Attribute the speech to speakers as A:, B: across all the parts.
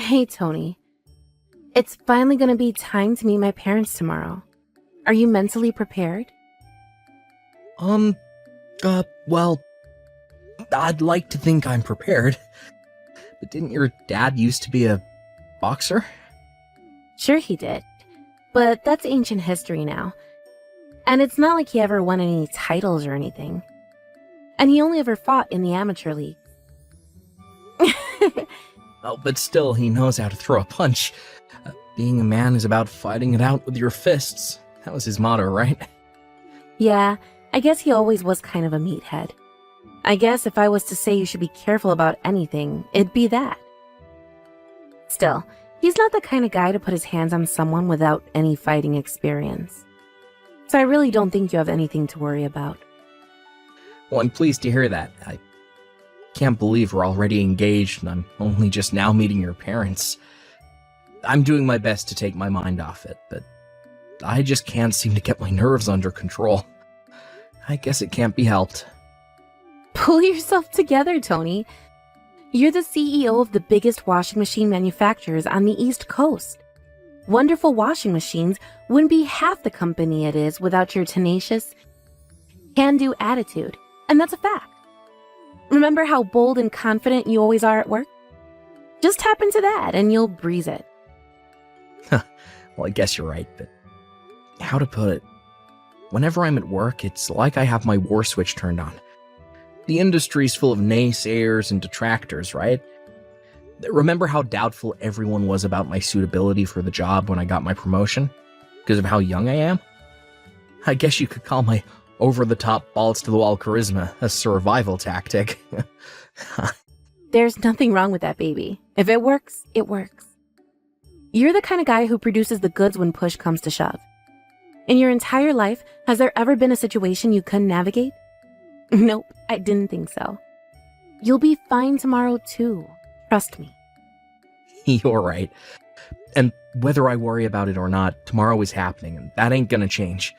A: Hey, Tony. It's finally gonna be time to meet my parents tomorrow. Are you mentally prepared?
B: Well, I'd like to think I'm prepared. But didn't your dad used to be a boxer?
A: Sure he did. But that's ancient history now. And it's not like he ever won any titles or anything. And he only ever fought in the amateur league.
B: Oh, but still, he knows how to throw a punch. Being a man is about fighting it out with your fists. That was his motto, right?
A: Yeah, I guess he always was kind of a meathead. I guess if I was to say you should be careful about anything, it'd be that. Still, he's not the kind of guy to put his hands on someone without any fighting experience. So I really don't think you have anything to worry about.
B: Well, I'm pleased to hear that. I can't believe we're already engaged and I'm only just now meeting your parents. I'm doing my best to take my mind off it, but I just can't seem to get my nerves under control. I guess it can't be helped.
A: Pull yourself together, Tony. You're the CEO of the biggest washing machine manufacturers on the East Coast. Wonderful Washing Machines wouldn't be half the company it is without your tenacious, can-do attitude, and that's a fact. Remember how bold and confident you always are at work? Just tap into that and you'll breeze it.
B: Well, I guess you're right, but how to put it? Whenever I'm at work, it's like I have my war switch turned on. The industry's full of naysayers and detractors, right? Remember how doubtful everyone was about my suitability for the job when I got my promotion? Because of how young I am? I guess you could call my over-the-top, balls-to-the-wall charisma a survival tactic.
A: There's nothing wrong with that, baby. If it works, it works. You're the kind of guy who produces the goods when push comes to shove. In your entire life, has there ever been a situation you couldn't navigate? Nope, I didn't think so. You'll be fine tomorrow, too. Trust me.
B: You're right. And whether I worry about it or not, tomorrow is happening, and that ain't gonna change.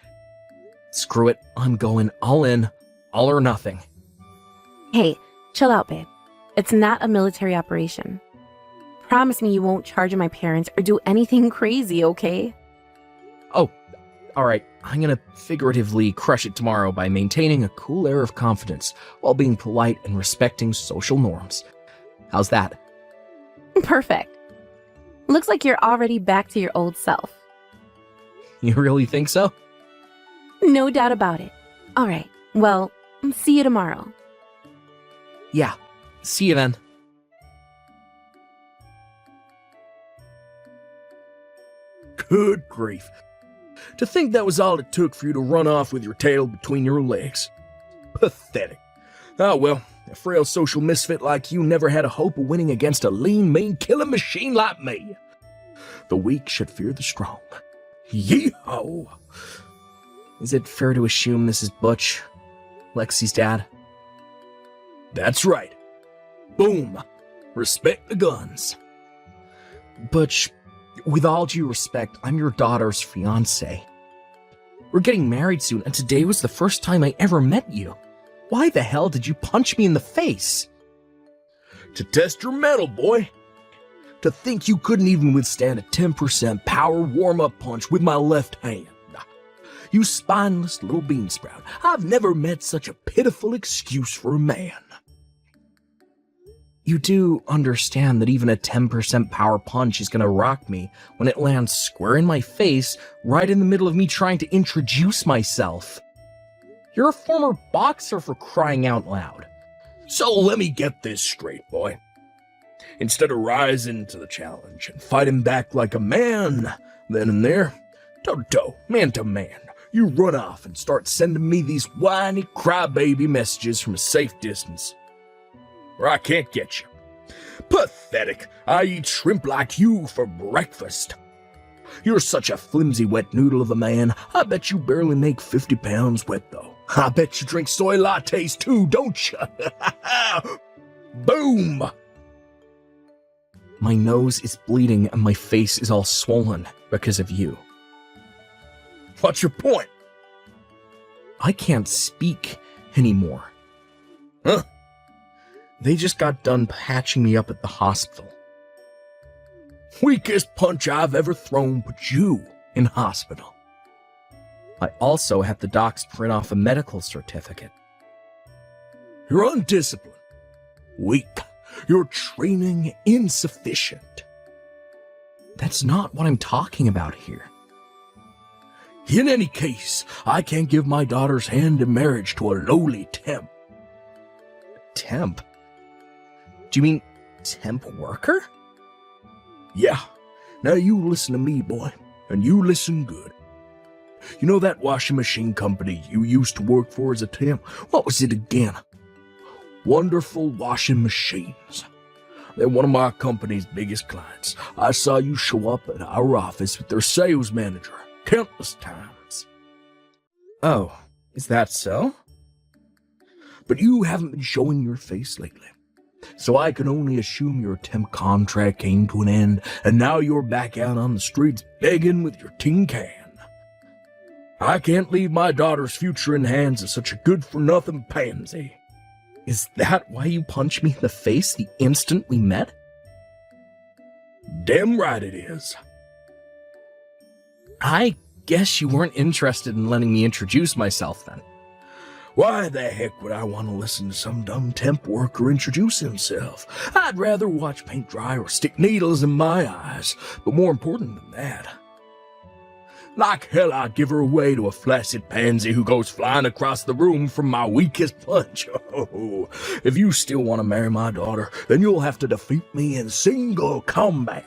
B: Screw it, I'm going all in, all or nothing.
A: Hey, chill out, babe. It's not a military operation. Promise me you won't charge my parents or do anything crazy, okay?
B: Oh, alright, I'm gonna figuratively crush it tomorrow by maintaining a cool air of confidence while being polite and respecting social norms. How's that?
A: Perfect. Looks like you're already back to your old self.
B: You really think so?
A: No doubt about it. All right, well, see you tomorrow.
B: Yeah, see you then.
C: Good grief. To think that was all it took for you to run off with your tail between your legs. Pathetic. Ah well, a frail social misfit like you never had a hope of winning against a lean, mean, killing machine like me. The weak should fear the strong. Yee-ho!
B: Is it fair to assume this is Butch, Lexi's dad?
C: That's right. Boom. Respect the guns.
B: Butch, with all due respect, I'm your daughter's fiancé. We're getting married soon, and today was the first time I ever met you. Why the hell did you punch me in the face?
C: To test your mettle, boy. To think you couldn't even withstand a 10% power warm-up punch with my left hand. You spineless little beansprout. I've never met such a pitiful excuse for a man.
B: You do understand that even a 10% power punch is gonna rock me when it lands square in my face, right in the middle of me trying to introduce myself. You're a former boxer, for crying out loud.
C: So let me get this straight, boy. Instead of rising to the challenge and fighting back like a man, then and there, toe-to-toe, man-to-man, you run off and start sending me these whiny crybaby messages from a safe distance. Or I can't get you. Pathetic. I eat shrimp like you for breakfast. You're such a flimsy wet noodle of a man. I bet you barely make 50 pounds wet, though. I bet you drink soy lattes too, don't you? Boom!
B: My nose is bleeding and my face is all swollen because of you.
C: What's your point?
B: I can't speak anymore.
C: Huh?
B: They just got done patching me up at the hospital.
C: Weakest punch I've ever thrown put you in hospital.
B: I also had the docs print off a medical certificate.
C: You're undisciplined, weak, your training insufficient.
B: That's not what I'm talking about here.
C: In any case, I can't give my daughter's hand in marriage to a lowly temp.
B: Temp? Do you mean temp worker?
C: Yeah. Now you listen to me, boy, and you listen good. You know that washing machine company you used to work for as a temp? What was it again? Wonderful Washing Machines. They're one of my company's biggest clients. I saw you show up at our office with their sales manager countless times.
B: Oh, is that so?
C: But you haven't been showing your face lately. So I can only assume your temp contract came to an end, and now you're back out on the streets begging with your tin can. I can't leave my daughter's future in the hands of such a good-for-nothing pansy.
B: Is that why you punched me in the face the instant we met?
C: Damn right it is.
B: I guess you weren't interested in letting me introduce myself then.
C: Why the heck would I want to listen to some dumb temp worker introduce himself? I'd rather watch paint dry or stick needles in my eyes. But more important than that, like hell I'd give her away to a flaccid pansy who goes flying across the room from my weakest punch. Oh, if you still want to marry my daughter, then you'll have to defeat me in single combat.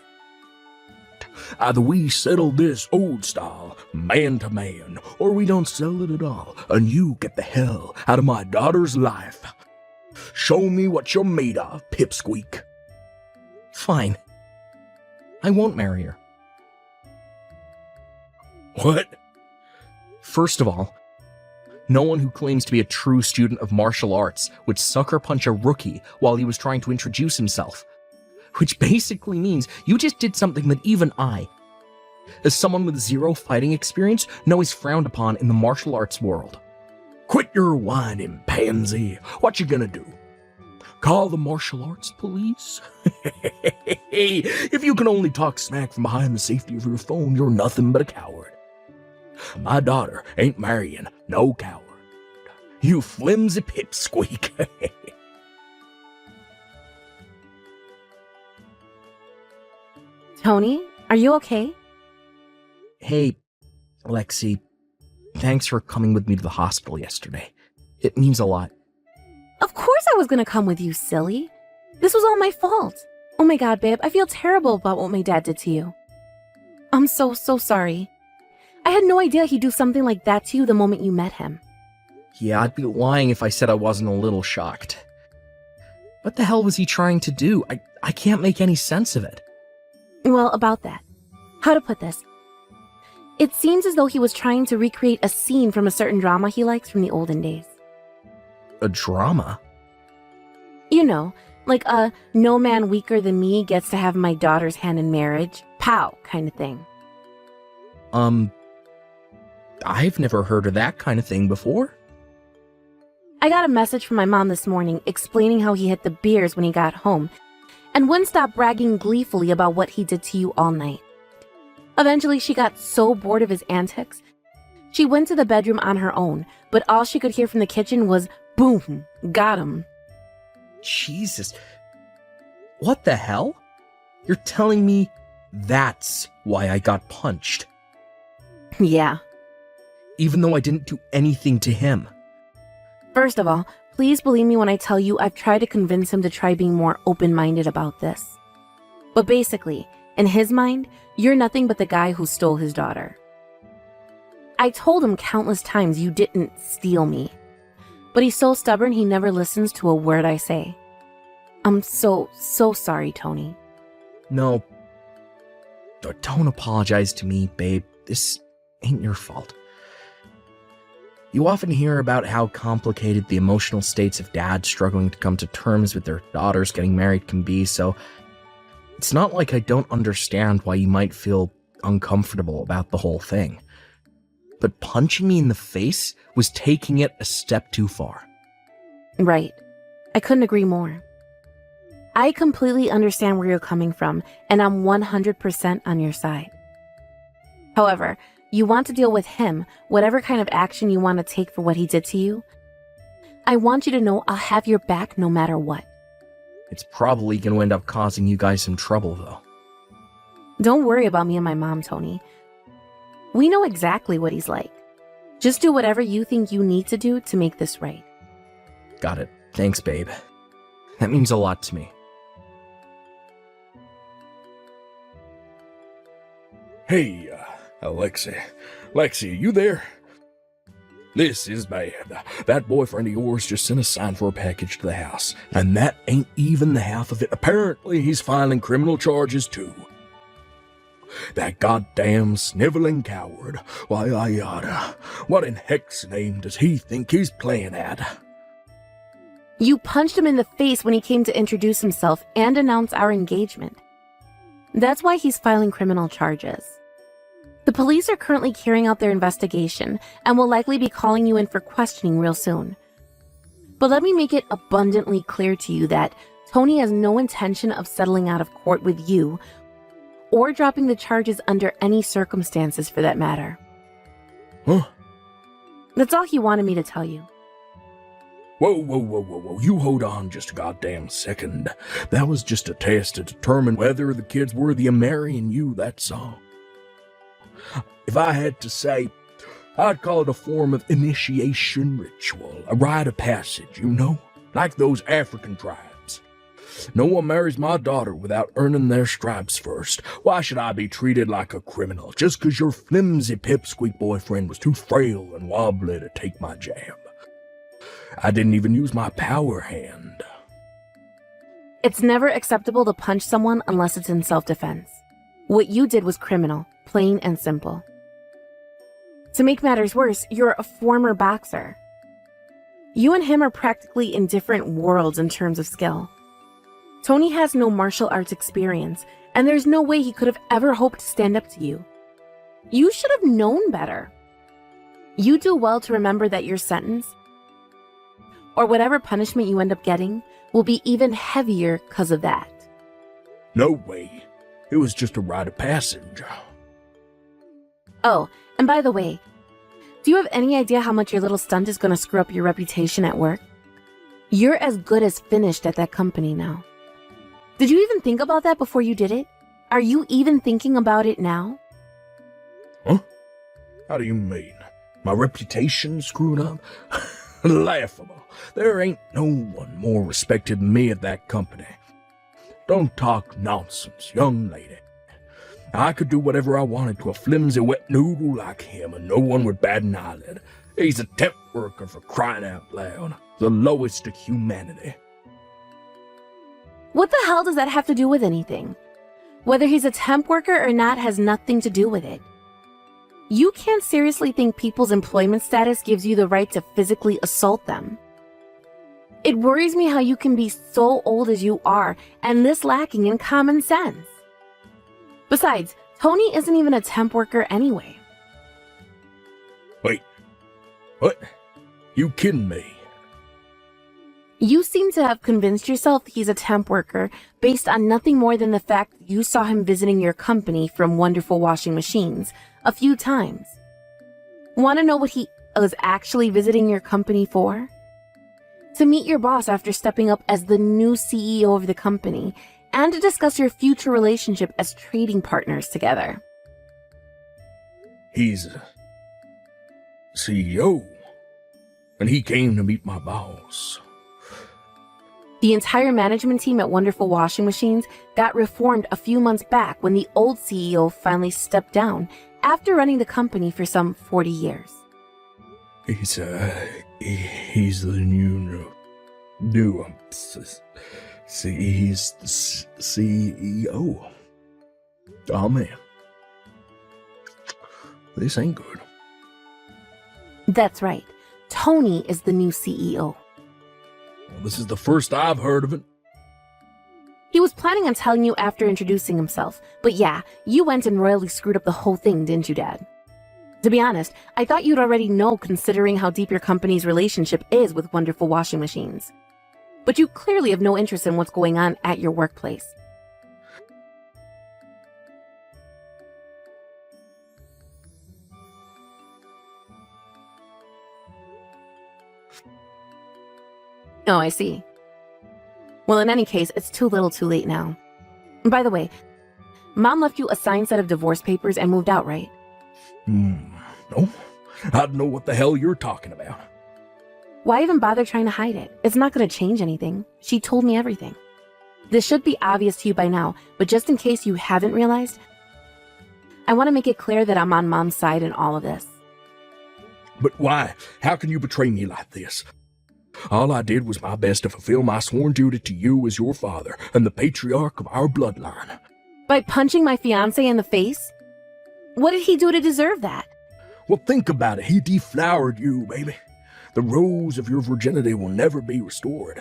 C: Either we settle this old style, man to man, or we don't settle it at all, and you get the hell out of my daughter's life. Show me what you're made of, pipsqueak.
B: Fine. I won't marry her.
C: What?
B: First of all, no one who claims to be a true student of martial arts would sucker punch a rookie while he was trying to introduce himself. Which basically means you just did something that even I, as someone with zero fighting experience, know is frowned upon in the martial arts world.
C: Quit your whining, pansy. What you gonna do? Call the martial arts police? If you can only talk smack from behind the safety of your phone, you're nothing but a coward. My daughter ain't marrying no coward. You flimsy pipsqueak.
A: Tony, are you okay?
B: Hey, Lexi, thanks for coming with me to the hospital yesterday. It means a lot.
A: Of course I was gonna come with you, silly. This was all my fault. Oh my god, babe, I feel terrible about what my dad did to you. I'm so sorry. I had no idea he'd do something like that to you the moment you met him.
B: Yeah, I'd be lying if I said I wasn't a little shocked. What the hell was he trying to do? I can't make any sense of it.
A: Well, about that. How to put this? It seems as though he was trying to recreate a scene from a certain drama he likes from the olden days.
B: A drama?
A: You know, like a no man weaker than me gets to have my daughter's hand in marriage, pow kind of thing.
B: I've never heard of that kind of thing before.
A: I got a message from my mom this morning explaining how he hit the beers when he got home and wouldn't stop bragging gleefully about what he did to you all night. Eventually, she got so bored of his antics, she went to the bedroom on her own, but all she could hear from the kitchen was, boom, got him.
B: Jesus. What the hell? You're telling me that's why I got punched?
A: Yeah.
B: Even though I didn't do anything to him.
A: First of all, please believe me when I tell you I've tried to convince him to try being more open-minded about this. But basically, in his mind, you're nothing but the guy who stole his daughter. I told him countless times you didn't steal me. But he's so stubborn he never listens to a word I say. I'm so sorry, Tony.
B: No. Don't apologize to me, babe. This ain't your fault. You often hear about how complicated the emotional states of dads struggling to come to terms with their daughters getting married can be, so it's not like I don't understand why you might feel uncomfortable about the whole thing. But punching me in the face was taking it a step too far.
A: Right. I couldn't agree more. I completely understand where you're coming from, and I'm 100% on your side. However, you want to deal with him, whatever kind of action you want to take for what he did to you. I want you to know I'll have your back no matter what.
B: It's probably going to end up causing you guys some trouble, though.
A: Don't worry about me and my mom, Tony. We know exactly what he's like. Just do whatever you think you need to do to make this right.
B: Got it. Thanks, babe. That means a lot to me.
C: Hey, Alexi. Lexi, you there? This is bad. That boyfriend of yours just sent a sign for a package to the house, and that ain't even the half of it. Apparently, he's filing criminal charges, too. That goddamn sniveling coward. Why, Ayada, what in heck's name does he think he's playing at?
A: You punched him in the face when he came to introduce himself and announce our engagement. That's why he's filing criminal charges. The police are currently carrying out their investigation and will likely be calling you in for questioning real soon. But let me make it abundantly clear to you that Tony has no intention of settling out of court with you or dropping the charges under any circumstances for that matter.
C: Huh?
A: That's all he wanted me to tell you.
C: Whoa. You hold on just a goddamn second. That was just a test to determine whether the kid's worthy of marrying you, that's all. If I had to say, I'd call it a form of initiation ritual, a rite of passage, you know? Like those African tribes. No one marries my daughter without earning their stripes first. Why should I be treated like a criminal just 'cause your flimsy pipsqueak boyfriend was too frail and wobbly to take my jab? I didn't even use my power hand.
A: It's never acceptable to punch someone unless it's in self-defense. What you did was criminal, plain and simple. To make matters worse, you're a former boxer. You and him are practically in different worlds in terms of skill. Tony has no martial arts experience, and there's no way he could have ever hoped to stand up to you. You should have known better. You do well to remember that your sentence, or whatever punishment you end up getting, will be even heavier because of that.
C: No way. It was just a rite of passage.
A: Oh, and by the way, do you have any idea how much your little stunt is going to screw up your reputation at work? You're as good as finished at that company now. Did you even think about that before you did it? Are you even thinking about it now?
C: Huh? How do you mean? My reputation screwed up? Laughable. There ain't no one more respected than me at that company. Don't talk nonsense, young lady. I could do whatever I wanted to a flimsy wet noodle like him, and no one would bat an eyelid. He's a temp worker, for crying out loud. The lowest of humanity.
A: What the hell does that have to do with anything? Whether he's a temp worker or not has nothing to do with it. You can't seriously think people's employment status gives you the right to physically assault them. It worries me how you can be so old as you are and this lacking in common sense. Besides, Tony isn't even a temp worker anyway.
C: Wait. What? You kidding me?
A: You seem to have convinced yourself he's a temp worker based on nothing more than the fact that you saw him visiting your company from Wonderful Washing Machines a few times. Want to know what he was actually visiting your company for? To meet your boss after stepping up as the new CEO of the company, and to discuss your future relationship as trading partners together.
C: He's a CEO, and he came to meet my boss.
A: The entire management team at Wonderful Washing Machines got reformed a few months back when the old CEO finally stepped down after running the company for some 40 years.
C: He's the new, he's the CEO. Oh man, this ain't good.
A: That's right. Tony is the new CEO.
C: Well, this is the first I've heard of it.
A: He was planning on telling you after introducing himself, but yeah, you went and royally screwed up the whole thing, didn't you, Dad? To be honest, I thought you'd already know considering how deep your company's relationship is with Wonderful Washing Machines. but you clearly have no interest in what's going on at your workplace. Oh, I see. Well, in any case, it's too little too late now. By the way, Mom left you a signed set of divorce papers and moved out, right?
C: No, I don't know what the hell you're talking about.
A: Why even bother trying to hide it? It's not going to change anything. She told me everything. This should be obvious to you by now, but just in case you haven't realized, I want to make it clear that I'm on Mom's side in all of this.
C: But why? How can you betray me like this? All I did was my best to fulfill my sworn duty to you as your father and the patriarch of our bloodline.
A: By punching my fiancé in the face? What did he do to deserve that?
C: Well, think about it. He deflowered you, baby. The rose of your virginity will never be restored.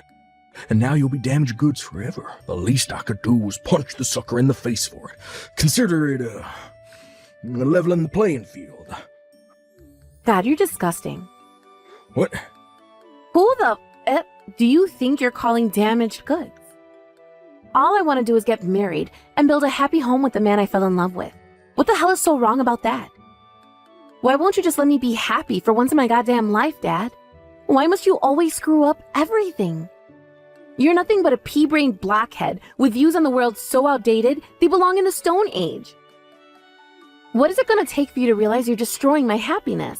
C: And now you'll be damaged goods forever. The least I could do was punch the sucker in the face for it. Consider it leveling the playing field.
A: God, you're disgusting.
C: What?
A: Who the do you think you're calling damaged goods? All I want to do is get married and build a happy home with the man I fell in love with. What the hell is so wrong about that? Why won't you just let me be happy for once in my goddamn life, Dad? Why must you always screw up everything? You're nothing but a pea-brained blockhead with views on the world so outdated they belong in the Stone Age. What is it going to take for you to realize you're destroying my happiness?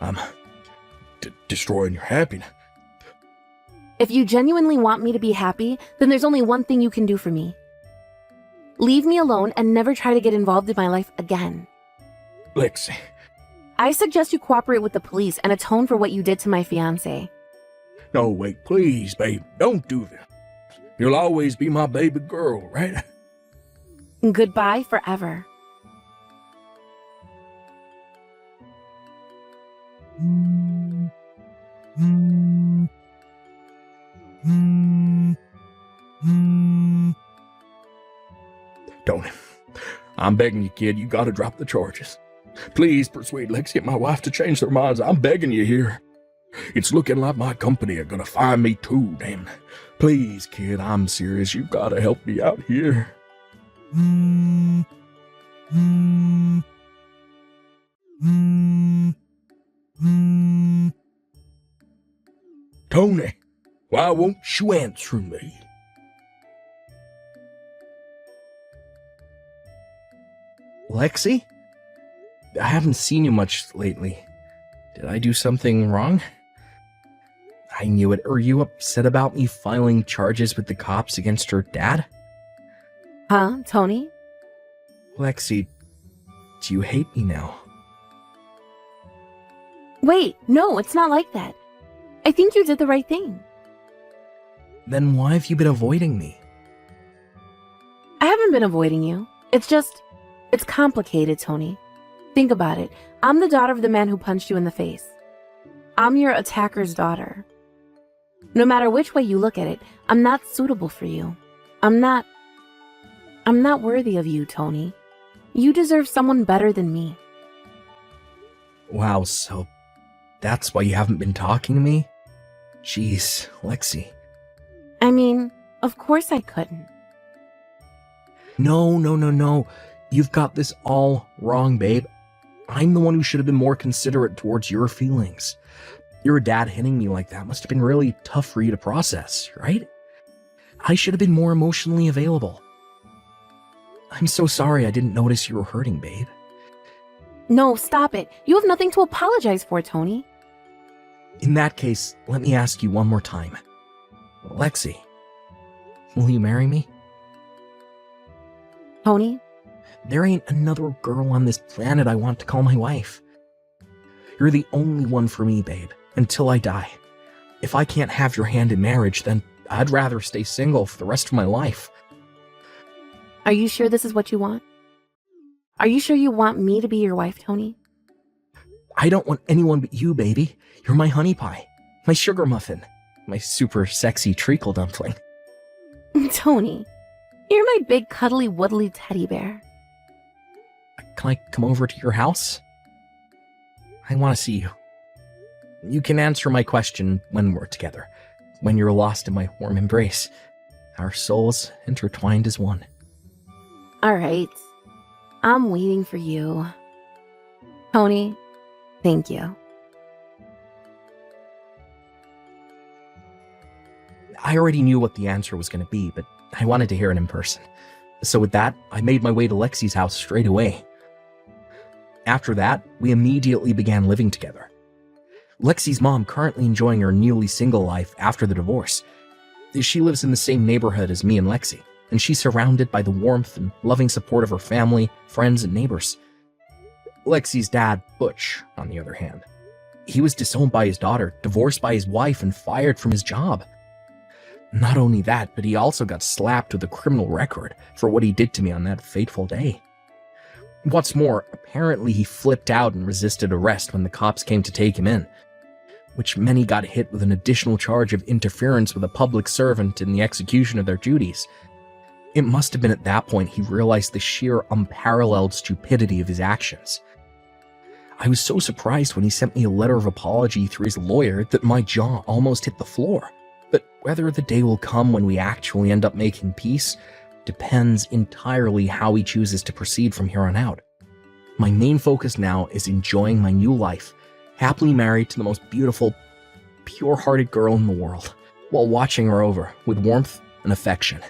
C: I'm destroying your happiness.
A: If you genuinely want me to be happy, then there's only one thing you can do for me. Leave me alone and never try to get involved in my life again.
C: Lexi.
A: I suggest you cooperate with the police and atone for what you did to my fiancé.
C: No, wait, please, babe. Don't do this. You'll always be my baby girl, right?
A: Goodbye forever.
C: Tony, I'm begging you, kid. You gotta drop the charges. Please persuade Lexi and my wife to change their minds. I'm begging you here. It's looking like my company are gonna find me too, damn. Please, kid, I'm serious. You gotta help me out here. Tony, why won't you answer me?
B: Lexi? I haven't seen you much lately. Did I do something wrong? I knew it. Are you upset about me filing charges with the cops against her dad?
A: Huh, Tony?
B: Lexi, do you hate me now?
A: Wait, no, it's not like that. I think you did the right thing.
B: Then why have you been avoiding me?
A: I haven't been avoiding you. It's complicated, Tony. Think about it. I'm the daughter of the man who punched you in the face. I'm your attacker's daughter. No matter which way you look at it, I'm not suitable for you. I'm not worthy of you, Tony. You deserve someone better than me.
B: Wow, so that's why you haven't been talking to me? Jeez, Lexi.
A: I mean, of course I couldn't.
B: No. You've got this all wrong, babe. I'm the one who should have been more considerate towards your feelings. Your dad hitting me like that must have been really tough for you to process, right? I should have been more emotionally available. I'm so sorry I didn't notice you were hurting, babe.
A: No, stop it. You have nothing to apologize for, Tony.
B: In that case, let me ask you one more time. Lexi, will you marry me?
A: Tony?
B: There ain't another girl on this planet I want to call my wife. You're the only one for me, babe, until I die. If I can't have your hand in marriage, then I'd rather stay single for the rest of my life.
A: Are you sure this is what you want? Are you sure you want me to be your wife, Tony?
B: I don't want anyone but you, baby. You're my honey pie, my sugar muffin, my super sexy treacle dumpling.
A: Tony, you're my big cuddly woodly teddy bear.
B: Can I come over to your house? I want to see you. You can answer my question when we're together. when you're lost in my warm embrace, our souls intertwined as one.
A: All right. I'm waiting for you. Tony, thank you.
B: I already knew what the answer was going to be, but I wanted to hear it in person. So with that, I made my way to Lexi's house straight away. After that, we immediately began living together. Lexi's mom currently enjoying her newly single life after the divorce. She lives in the same neighborhood as me and Lexi, and she's surrounded by the warmth and loving support of her family, friends, and neighbors. Lexi's dad, Butch, on the other hand, he was disowned by his daughter, divorced by his wife, and fired from his job. Not only that, but he also got slapped with a criminal record for what he did to me on that fateful day. What's more, apparently he flipped out and resisted arrest when the cops came to take him in, which meant he got hit with an additional charge of interference with a public servant in the execution of their duties. It must have been at that point he realized the sheer unparalleled stupidity of his actions. I was so surprised when he sent me a letter of apology through his lawyer that my jaw almost hit the floor. But whether the day will come when we actually end up making peace depends entirely how he chooses to proceed from here on out. My main focus now is enjoying my new life, happily married to the most beautiful, pure-hearted girl in the world, while watching her over with warmth and affection.